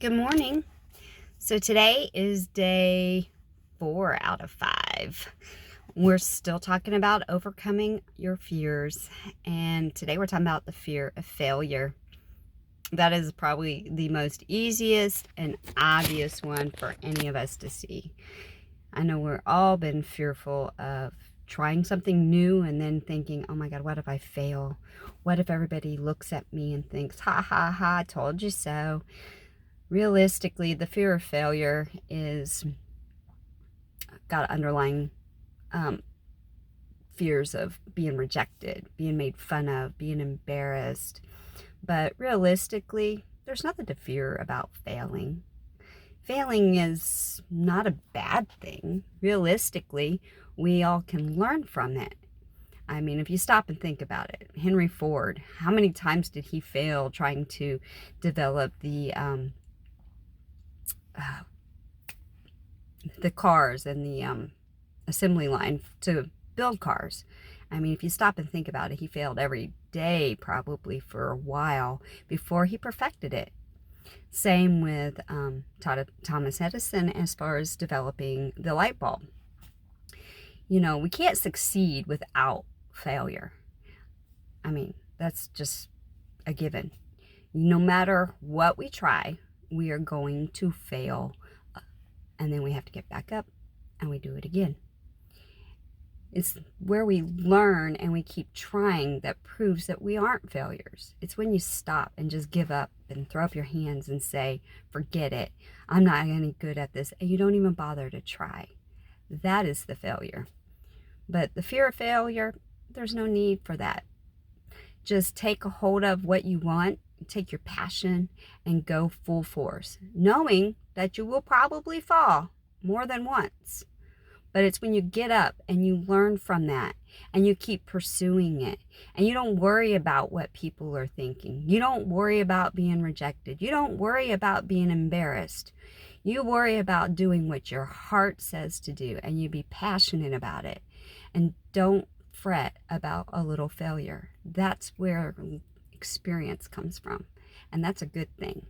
Good morning. So today is day 4 out of 5. We're still talking about overcoming your fears. And today we're talking about the fear of failure. That is probably the most easiest and obvious one for any of us to see. I know we're all been fearful of trying something new and then thinking, oh my God, what if I fail? What if everybody looks at me and thinks, ha ha ha, I told you so? Realistically, the fear of failure is got underlying um, fears of being rejected, being made fun of, being embarrassed. But realistically, there's nothing to fear about failing. Failing is not a bad thing. Realistically, we all can learn from it. I mean, if you stop and think about it, Henry Ford, how many times did he fail trying to develop uh, the cars and the assembly line to build cars? I mean, if you stop and think about it, he failed every day probably for a while before he perfected it. Same with Thomas Edison as far as developing the light bulb. You know, we can't succeed without failure. I mean, that's just a given. No matter what we try, we are going to fail. And then we have to get back up and we do it again. It's where we learn and we keep trying that proves that we aren't failures. It's when you stop and just give up and throw up your hands and say, forget it, I'm not any good at this, and you don't even bother to try. That is the failure. But the fear of failure, there's no need for that. Just take a hold of what you want, take your passion, and go full force, knowing that you will probably fall more than once. But it's when you get up and you learn from that and you keep pursuing it and you don't worry about what people are thinking. You don't worry about being rejected. You don't worry about being embarrassed. You worry about doing what your heart says to do and you be passionate about it. And don't fret about a little failure. That's where experience comes from. And that's a good thing.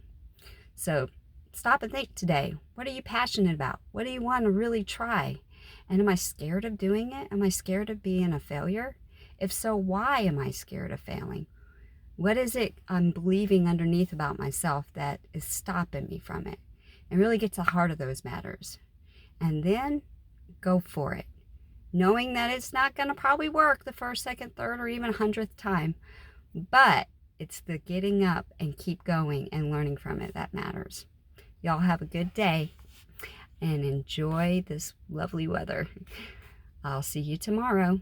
So stop and think today. What are you passionate about? What do you want to really try? And am I scared of doing it? Am I scared of being a failure? If so, why am I scared of failing? What is it I'm believing underneath about myself that is stopping me from it? And really get to the heart of those matters. And then go for it. Knowing that it's not going to probably work the first, second, third, or even 100th time. But it's the getting up and keep going and learning from it that matters. Y'all have a good day and enjoy this lovely weather. I'll see you tomorrow.